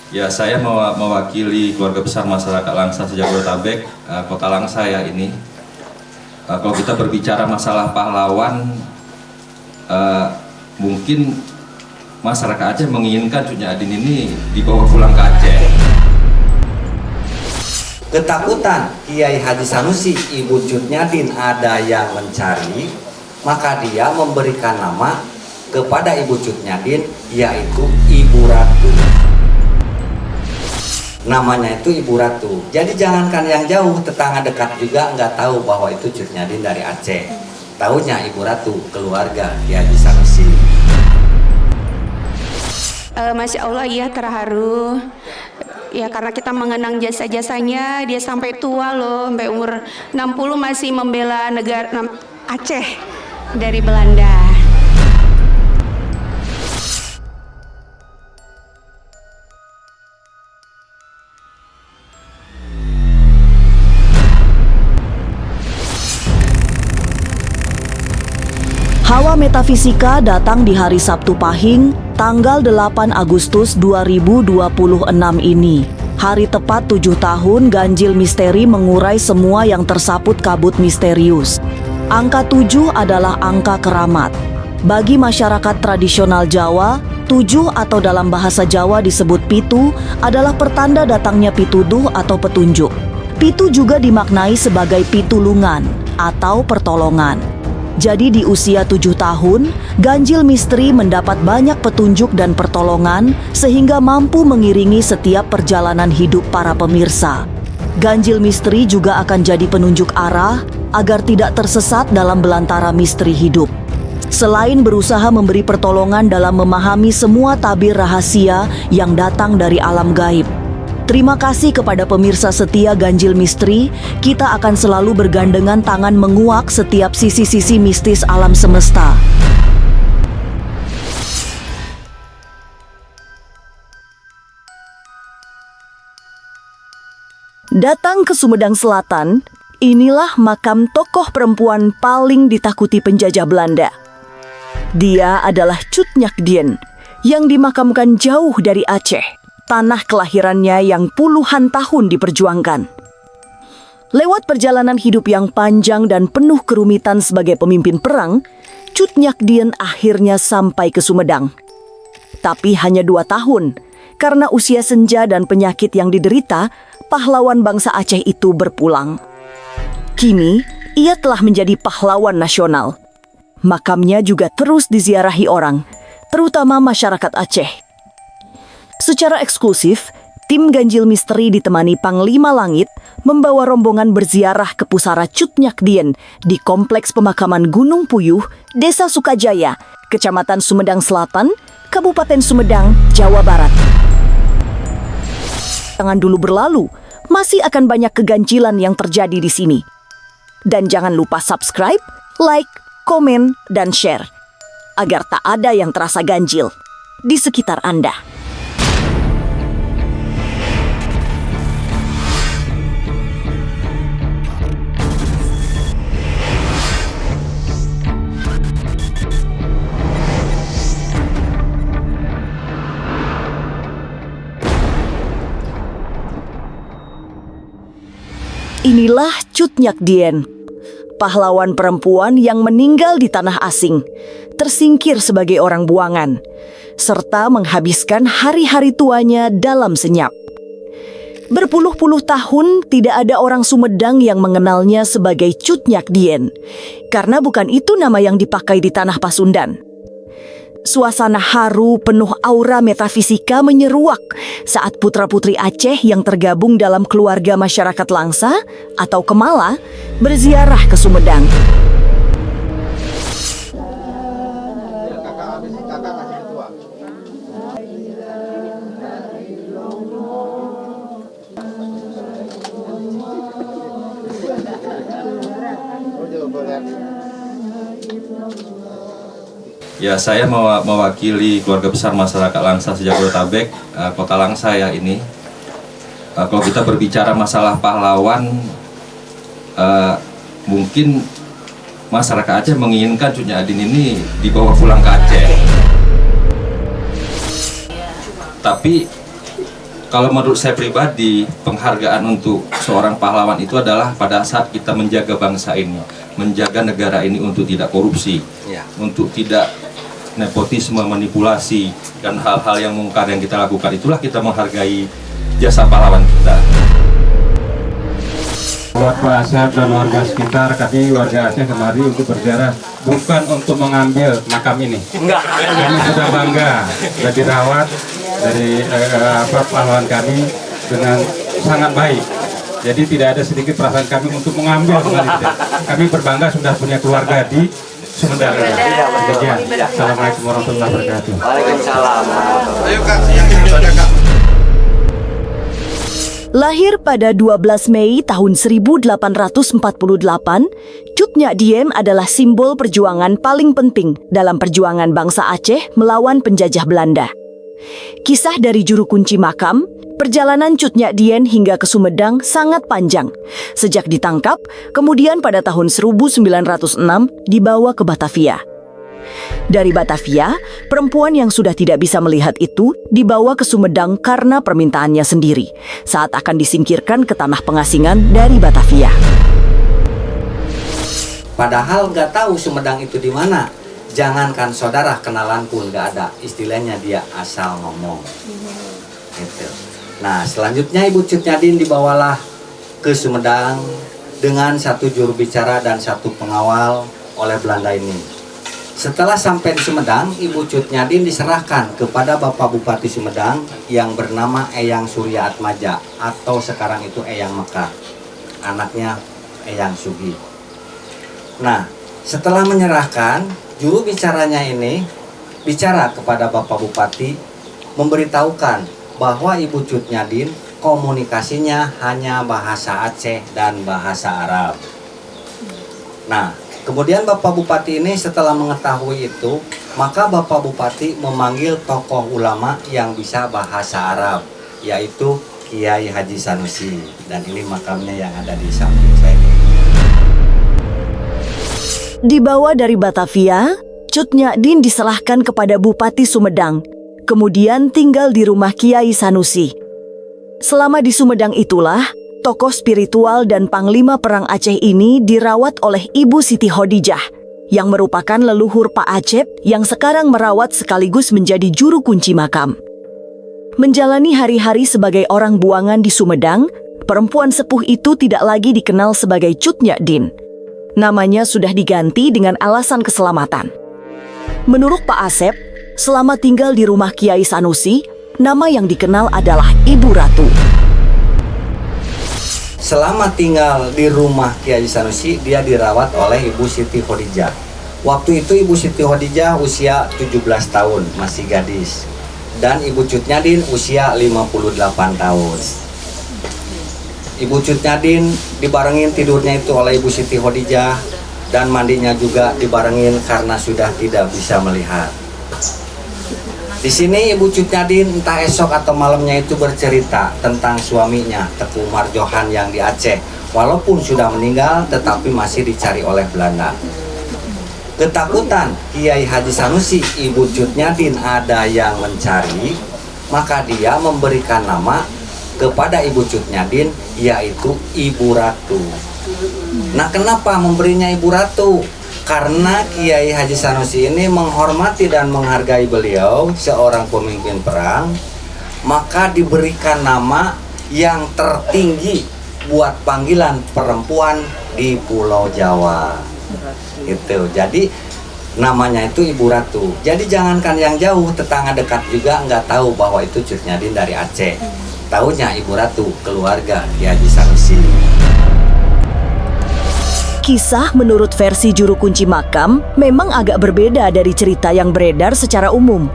Ya, saya mewakili keluarga besar masyarakat Langsa Jabodetabek, Kota Langsa ya ini. Kalau kita berbicara masalah pahlawan, mungkin masyarakat Aceh menginginkan Cut Nyak Dien ini dibawa pulang ke Aceh. Ketakutan Kiai Haji Sanusi Ibu Cut Nyak Dien ada yang mencari, maka dia memberikan nama kepada Ibu Cut Nyak Dien, yaitu Ibu Ratu. Namanya itu Ibu Ratu. Jadi jangankan yang jauh, tetangga dekat juga nggak tahu bahwa itu Cut Nyak Dien dari Aceh. Tahunya Ibu Ratu, keluarga Kiai Haji Sanusi. Masya Allah, iya terharu. Ya karena kita mengenang jasa-jasanya, dia sampai tua loh, sampai umur 60 masih membela negara Aceh dari Belanda. Hawa Metafisika datang di hari Sabtu Pahing, tanggal 8 Agustus 2026 ini. Hari tepat 7 tahun ganjil misteri mengurai semua yang tersaput kabut misterius. Angka 7 adalah angka keramat. Bagi masyarakat tradisional Jawa, 7 atau dalam bahasa Jawa disebut pitu adalah pertanda datangnya pituduh atau petunjuk. Pitu juga dimaknai sebagai pitulungan atau pertolongan. Jadi di usia 7 tahun, ganjil misteri mendapat banyak petunjuk dan pertolongan sehingga mampu mengiringi setiap perjalanan hidup para pemirsa. Ganjil misteri juga akan jadi penunjuk arah agar tidak tersesat dalam belantara misteri hidup. Selain berusaha memberi pertolongan dalam memahami semua tabir rahasia yang datang dari alam gaib. Terima kasih kepada pemirsa setia Ganjil Misteri, kita akan selalu bergandengan tangan menguak setiap sisi-sisi mistis alam semesta. Datang ke Sumedang Selatan, inilah makam tokoh perempuan paling ditakuti penjajah Belanda. Dia adalah Cut Nyak Dien, yang dimakamkan jauh dari Aceh, tanah kelahirannya yang puluhan tahun diperjuangkan. Lewat perjalanan hidup yang panjang dan penuh kerumitan sebagai pemimpin perang, Cut Nyak Dien akhirnya sampai ke Sumedang. Tapi hanya 2 tahun, karena usia senja dan penyakit yang diderita, pahlawan bangsa Aceh itu berpulang. Kini, ia telah menjadi pahlawan nasional. Makamnya juga terus diziarahi orang, terutama masyarakat Aceh. Secara eksklusif, tim Ganjil Misteri ditemani Panglima Langit membawa rombongan berziarah ke pusara Cut Nyak Dien di Kompleks Pemakaman Gunung Puyuh, Desa Sukajaya, Kecamatan Sumedang Selatan, Kabupaten Sumedang, Jawa Barat. Jangan dulu berlalu, masih akan banyak keganjilan yang terjadi di sini. Dan jangan lupa subscribe, like, komen, dan share, agar tak ada yang terasa ganjil di sekitar Anda. Inilah Cut Nyak Dien, pahlawan perempuan yang meninggal di tanah asing, tersingkir sebagai orang buangan, serta menghabiskan hari-hari tuanya dalam senyap. Berpuluh-puluh tahun tidak ada orang Sumedang yang mengenalnya sebagai Cut Nyak Dien, karena bukan itu nama yang dipakai di tanah Pasundan. Suasana haru penuh aura metafisika menyeruak saat putra-putri Aceh yang tergabung dalam keluarga masyarakat Langsa atau Kemala berziarah ke Sumedang. Ya, saya mewakili keluarga besar masyarakat Langsa Jabodetabek, Kota Langsa ya ini. Kalau kita berbicara masalah pahlawan, mungkin masyarakat Aceh menginginkan Cut Nyak Dien ini dibawa pulang ke Aceh. Tapi Kalau menurut saya pribadi, penghargaan untuk seorang pahlawan itu adalah pada saat kita menjaga bangsa ini, menjaga negara ini untuk tidak korupsi, Ya. untuk tidak nepotisme, manipulasi, dan hal-hal yang mungkar yang kita lakukan. Itulah kita menghargai jasa pahlawan kita. Buat Pak Asep dan warga sekitar, kami warga Aceh kemari untuk berziarah, bukan untuk mengambil makam ini. Enggak. Kami sudah bangga, sudah dirawat dari pahlawan kami dengan sangat baik. Jadi tidak ada sedikit perasaan kami untuk mengambil kembali. Kami berbangga sudah punya keluarga di Sumedang. Demikian. Assalamualaikum warahmatullahi wabarakatuh. Waalaikumsalam. Ayo Kak, yang ini saja Kak. Lahir pada 12 Mei tahun 1848, Cut Nyak Dien adalah simbol perjuangan paling penting dalam perjuangan bangsa Aceh melawan penjajah Belanda. Kisah dari juru kunci makam, perjalanan Cut Nyak Dien hingga ke Sumedang sangat panjang. Sejak ditangkap, kemudian pada tahun 1906 dibawa ke Batavia. Dari Batavia, perempuan yang sudah tidak bisa melihat itu dibawa ke Sumedang karena permintaannya sendiri saat akan disingkirkan ke tanah pengasingan dari Batavia. Padahal nggak tahu Sumedang itu di mana. Jangankan saudara kenalan pun nggak ada. Istilahnya dia asal ngomong. Gitu. Nah, selanjutnya Ibu Cut Nyadin dibawalah ke Sumedang dengan satu juru bicara dan satu pengawal oleh Belanda ini. Setelah sampai di Sumedang, Ibu Cut Nyadin diserahkan kepada Bapak Bupati Sumedang yang bernama Eyang Surya Atmaja atau sekarang itu Eyang Mekar, anaknya Eyang Sugi. Nah, setelah menyerahkan, juru bicaranya ini bicara kepada Bapak Bupati, memberitahukan bahwa Ibu Cut Nyadin komunikasinya hanya bahasa Aceh dan bahasa Arab. Nah, kemudian Bapak Bupati ini setelah mengetahui itu, maka Bapak Bupati memanggil tokoh ulama yang bisa bahasa Arab, yaitu Kiai Haji Sanusi. Dan ini makamnya yang ada di samping saya. Dibawa dari Batavia, Cut Nyak Dien diserahkan kepada Bupati Sumedang, kemudian tinggal di rumah Kiai Sanusi. Selama di Sumedang itulah, tokoh spiritual dan panglima perang Aceh ini dirawat oleh Ibu Siti Hodijah, yang merupakan leluhur Pak Acep yang sekarang merawat sekaligus menjadi juru kunci makam. Menjalani hari-hari sebagai orang buangan di Sumedang, perempuan sepuh itu tidak lagi dikenal sebagai Cut Nyak Dien. Namanya sudah diganti dengan alasan keselamatan. Menurut Pak Asep, selama tinggal di rumah Kiai Sanusi, nama yang dikenal adalah Ibu Ratu. Selama tinggal di rumah Kiai Sanusi, dia dirawat oleh Ibu Siti Hodijah. Waktu itu Ibu Siti Hodijah usia 17 tahun, masih gadis. Dan Ibu Cut Nyadin usia 58 tahun. Ibu Cut Nyadin dibarengin tidurnya itu oleh Ibu Siti Hodijah, dan mandinya juga dibarengin karena sudah tidak bisa melihat. Di sini Ibu Cut Nyadin entah esok atau malamnya itu bercerita tentang suaminya Teku Marjohan yang di Aceh. Walaupun sudah meninggal tetapi masih dicari oleh Belanda. Ketakutan Kiai Haji Sanusi, Ibu Cut Nyadin ada yang mencari, maka dia memberikan nama kepada Ibu Cut Nyadin, yaitu Ibu Ratu. Nah, kenapa memberinya Ibu Ratu? Karena Kiai Haji Sanusi ini menghormati dan menghargai beliau seorang pemimpin perang, maka diberikan nama yang tertinggi buat panggilan perempuan di Pulau Jawa. Itu. Jadi namanya itu Ibu Ratu. Jadi jangankan yang jauh, tetangga dekat juga nggak tahu bahwa itu Cut Nyadin dari Aceh. Taunya Ibu Ratu, keluarga Kiai Haji Sanusi. Kisah menurut versi juru kunci makam memang agak berbeda dari cerita yang beredar secara umum.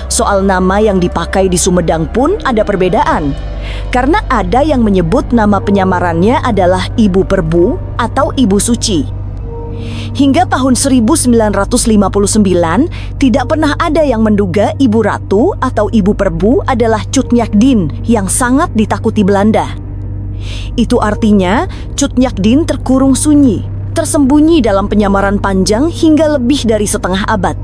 Soal nama yang dipakai di Sumedang pun ada perbedaan. Karena ada yang menyebut nama penyamarannya adalah Ibu Perbu atau Ibu Suci. Hingga tahun 1959, tidak pernah ada yang menduga Ibu Ratu atau Ibu Perbu adalah Cut Nyak Dien yang sangat ditakuti Belanda. Itu artinya Cut Nyak Dien terkurung sunyi, tersembunyi dalam penyamaran panjang hingga lebih dari setengah abad.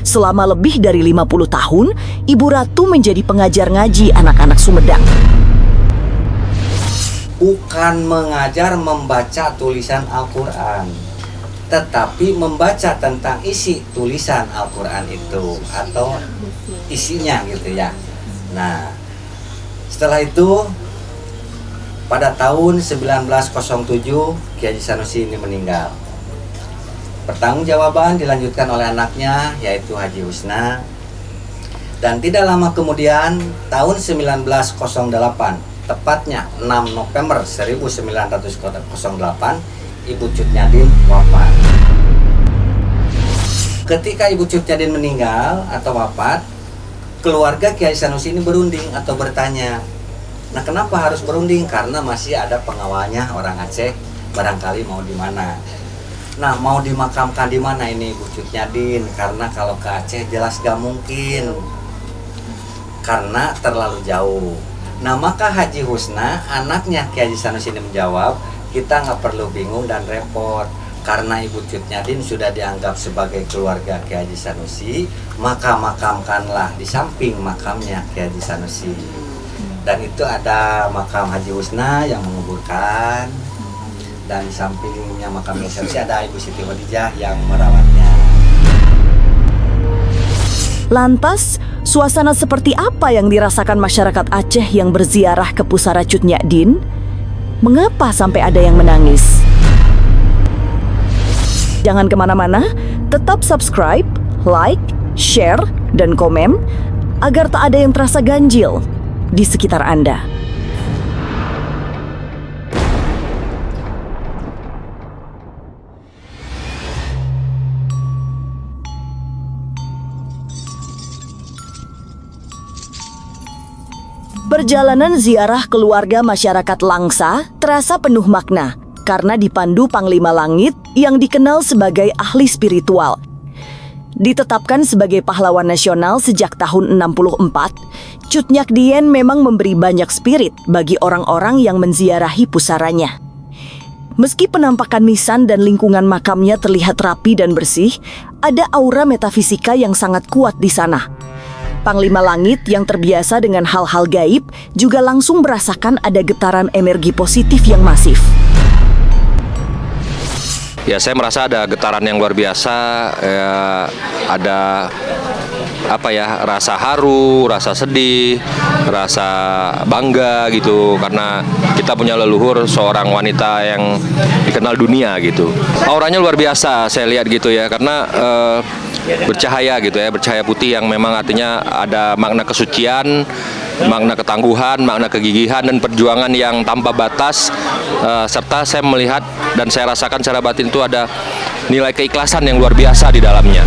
Selama lebih dari 50 tahun, Ibu Ratu menjadi pengajar ngaji anak-anak Sumedang. Bukan mengajar membaca tulisan Al-Quran, tetapi membaca tentang isi tulisan Al-Quran itu atau isinya gitu ya. Nah, setelah itu pada tahun 1907 Kiai Haji Sanusi ini meninggal. Pertanggungjawaban dilanjutkan oleh anaknya yaitu Haji Husna. Dan tidak lama kemudian tahun 1908, tepatnya 6 November 1908, Ibu Cut Nyadin wafat. Ketika Ibu Cut Nyadin meninggal atau wafat, keluarga Kiai Sanusi ini berunding atau bertanya. Nah, kenapa harus berunding? Karena masih ada pengawalnya orang Aceh, barangkali mau di mana. Nah, mau dimakamkan di mana ini Ibu Cut Nyadin? Karena kalau ke Aceh jelas gak mungkin, karena terlalu jauh. Nah, maka Haji Husna, anaknya Kiai Haji Sanusi ini menjawab, kita nggak perlu bingung dan repot, karena Ibu Cut Nyadin sudah dianggap sebagai keluarga Kiai Haji Sanusi, maka makamkanlah di samping makamnya Kiai Haji Sanusi. Dan itu ada makam Haji Husna yang menguburkan, dan di sampingnya makam Sanusi ada Ibu Siti Khadijah yang merawatnya. Lantas, suasana seperti apa yang dirasakan masyarakat Aceh yang berziarah ke Pusara Cut Nyadin? Mengapa sampai ada yang menangis? Jangan kemana-mana, tetap subscribe, like, share, dan komen agar tak ada yang terasa ganjil di sekitar Anda. Perjalanan ziarah keluarga masyarakat Langsa terasa penuh makna karena dipandu Panglima Langit yang dikenal sebagai ahli spiritual. Ditetapkan sebagai pahlawan nasional sejak tahun 64, Cut Nyadin memang memberi banyak spirit bagi orang-orang yang menziarahi pusaranya. Meski penampakan nisan dan lingkungan makamnya terlihat rapi dan bersih, ada aura metafisika yang sangat kuat di sana. Panglima Langit yang terbiasa dengan hal-hal gaib juga langsung merasakan ada getaran energi positif yang masif. Ya, saya merasa ada getaran yang luar biasa, ya, ada rasa haru, rasa sedih, rasa bangga gitu, karena kita punya leluhur seorang wanita yang dikenal dunia gitu. Auranya luar biasa saya lihat gitu ya, karena bercahaya gitu ya, bercahaya putih yang memang artinya ada makna kesucian, makna ketangguhan, makna kegigihan dan perjuangan yang tanpa batas, serta saya melihat dan saya rasakan secara batin itu ada nilai keikhlasan yang luar biasa di dalamnya.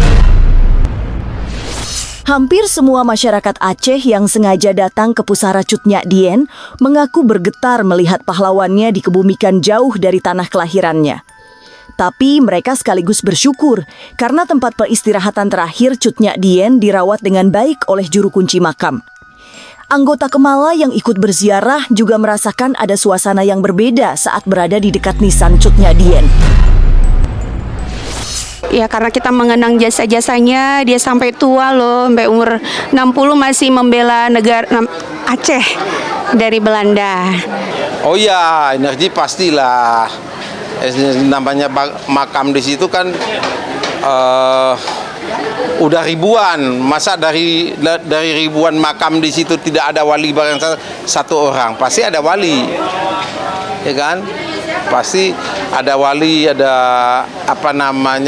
Hampir semua masyarakat Aceh yang sengaja datang ke Pusara Cut Nyadin mengaku bergetar melihat pahlawannya dikebumikan jauh dari tanah kelahirannya. Tapi mereka sekaligus bersyukur karena tempat peristirahatan terakhir Cut Nyadin dirawat dengan baik oleh juru kunci makam. Anggota Kemala yang ikut berziarah juga merasakan ada suasana yang berbeda saat berada di dekat nisan Cut Nyadin. Ya, karena kita mengenang jasa-jasanya, dia sampai tua loh, sampai umur 60 masih membela negara Aceh dari Belanda. Oh ya, energi pastilah. Namanya makam di situ kan udah ribuan. Masa dari ribuan makam di situ tidak ada wali barang satu orang? Pasti ada wali, ya kan? Pasti ada wali, ada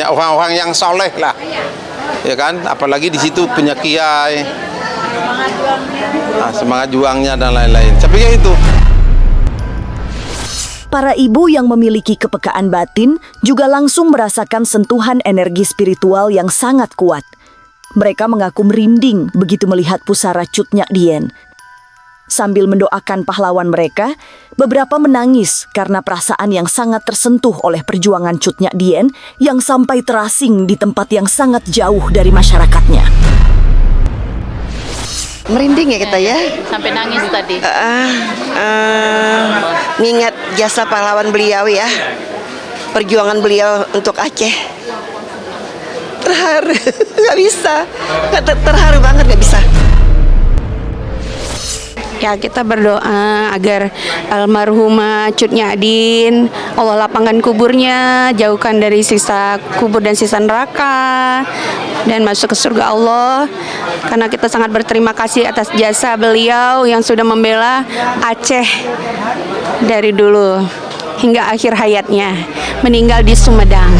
orang-orang yang soleh lah, ya kan? Apalagi di situ punya kiai, semangat juangnya dan lain-lain. Tapi kayak itu. Para ibu yang memiliki kepekaan batin juga langsung merasakan sentuhan energi spiritual yang sangat kuat. Mereka mengaku merinding begitu melihat Pusara Cut Nyadin. Sambil mendoakan pahlawan mereka, beberapa menangis karena perasaan yang sangat tersentuh oleh perjuangan Cut Nyadin yang sampai terasing di tempat yang sangat jauh dari masyarakatnya. Merinding ya kita ya. Sampai nangis tadi. Mengingat jasa pahlawan beliau ya, perjuangan beliau untuk Aceh. terharu. Nggak bisa. Terharu banget, nggak bisa. Ya, kita berdoa agar almarhumah Cut Nyadin, Allah lapangkan kuburnya, jauhkan dari siksa kubur dan siksa neraka, dan masuk ke surga Allah. Karena kita sangat berterima kasih atas jasa beliau yang sudah membela Aceh dari dulu hingga akhir hayatnya, meninggal di Sumedang.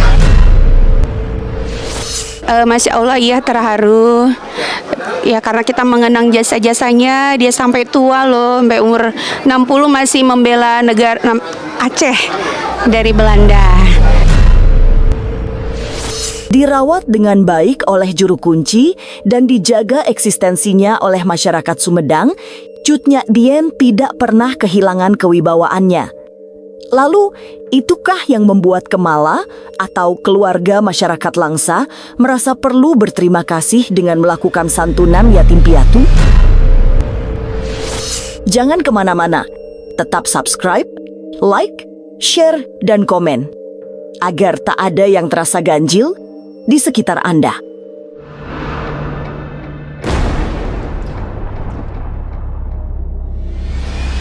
Masya Allah, ya terharu. Ya, karena kita mengenang jasa-jasanya, dia sampai tua loh, sampai umur 60 masih membela negara Aceh dari Belanda. Dirawat dengan baik oleh juru kunci dan dijaga eksistensinya oleh masyarakat Sumedang, Cut Nyadien tidak pernah kehilangan kewibawaannya. Lalu, itukah yang membuat Kemala atau keluarga masyarakat Langsa merasa perlu berterima kasih dengan melakukan santunan yatim piatu? Jangan kemana-mana, tetap subscribe, like, share, dan komen, agar tak ada yang terasa ganjil di sekitar Anda.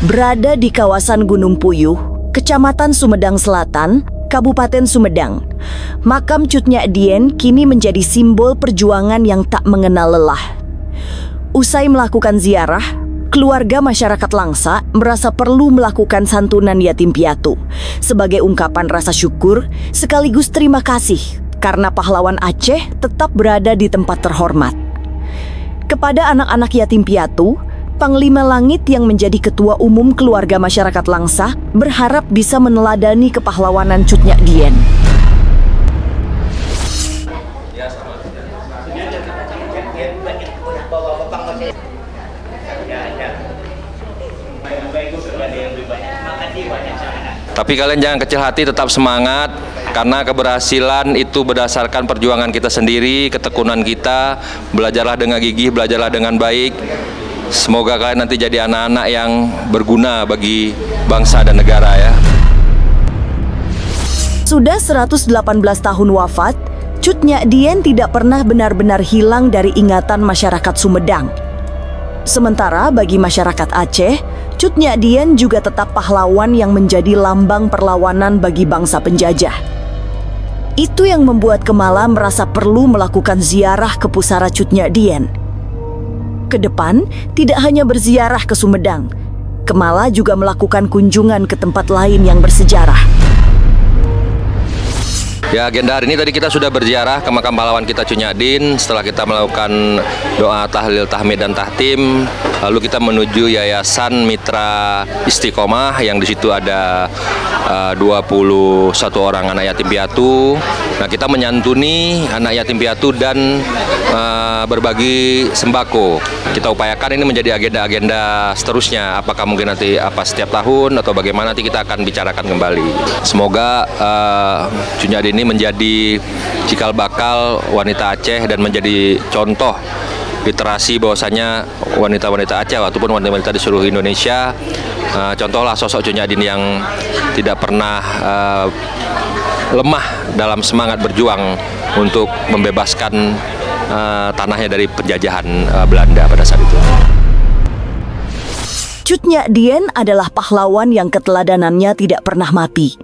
Berada di kawasan Gunung Puyuh, Kecamatan Sumedang Selatan, Kabupaten Sumedang, makam Cut Nyadien kini menjadi simbol perjuangan yang tak mengenal lelah. Usai melakukan ziarah, keluarga masyarakat Langsa merasa perlu melakukan santunan yatim piatu sebagai ungkapan rasa syukur sekaligus terima kasih karena pahlawan Aceh tetap berada di tempat terhormat. Kepada anak-anak yatim piatu, Panglima Langit yang menjadi Ketua Umum Keluarga Masyarakat Langsa berharap bisa meneladani kepahlawanan Cut Nyadien. Tapi kalian jangan kecil hati, tetap semangat, karena keberhasilan itu berdasarkan perjuangan kita sendiri, ketekunan kita. Belajarlah dengan gigih, belajarlah dengan baik. Semoga kalian nanti jadi anak-anak yang berguna bagi bangsa dan negara ya. Sudah 118 tahun wafat, Cut Nyadien tidak pernah benar-benar hilang dari ingatan masyarakat Sumedang. Sementara bagi masyarakat Aceh, Cut Nyadien juga tetap pahlawan yang menjadi lambang perlawanan bagi bangsa penjajah. Itu yang membuat Kemala merasa perlu melakukan ziarah ke pusara Cut Nyadien. Ke depan, tidak hanya berziarah ke Sumedang, Kemala juga melakukan kunjungan ke tempat lain yang bersejarah. Ya, agenda hari ini tadi kita sudah berziarah ke makam pahlawan kita Cut Nyadin. Setelah kita melakukan doa tahlil, tahmid, dan tahtim, lalu kita menuju Yayasan Mitra Istiqomah yang di situ ada 21 orang anak yatim piatu. Nah, kita menyantuni anak yatim piatu dan berbagi sembako. Kita upayakan ini menjadi agenda-agenda seterusnya. Apakah mungkin nanti setiap tahun atau bagaimana, nanti kita akan bicarakan kembali. Semoga Cut Nyadin ini menjadi cikal bakal wanita Aceh dan menjadi contoh literasi bahwasanya wanita-wanita Aceh ataupun wanita-wanita di seluruh Indonesia, contohlah sosok Cut Nyadin yang tidak pernah lemah dalam semangat berjuang untuk membebaskan tanahnya dari penjajahan Belanda pada saat itu. Cut Nyadien adalah pahlawan yang keteladanannya tidak pernah mati.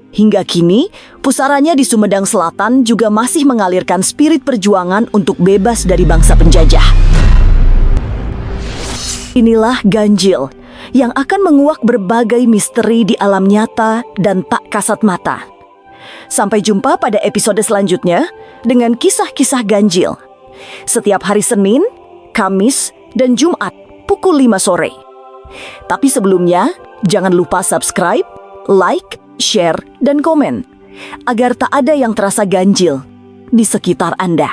Hingga kini, pusaranya di Sumedang Selatan juga masih mengalirkan spirit perjuangan untuk bebas dari bangsa penjajah. Inilah Ganjil, yang akan menguak berbagai misteri di alam nyata dan tak kasat mata. Sampai jumpa pada episode selanjutnya dengan kisah-kisah Ganjil. Setiap hari Senin, Kamis, dan Jumat pukul 5 sore. Tapi sebelumnya, jangan lupa subscribe, like, share, dan komen, agar tak ada yang terasa ganjil di sekitar Anda.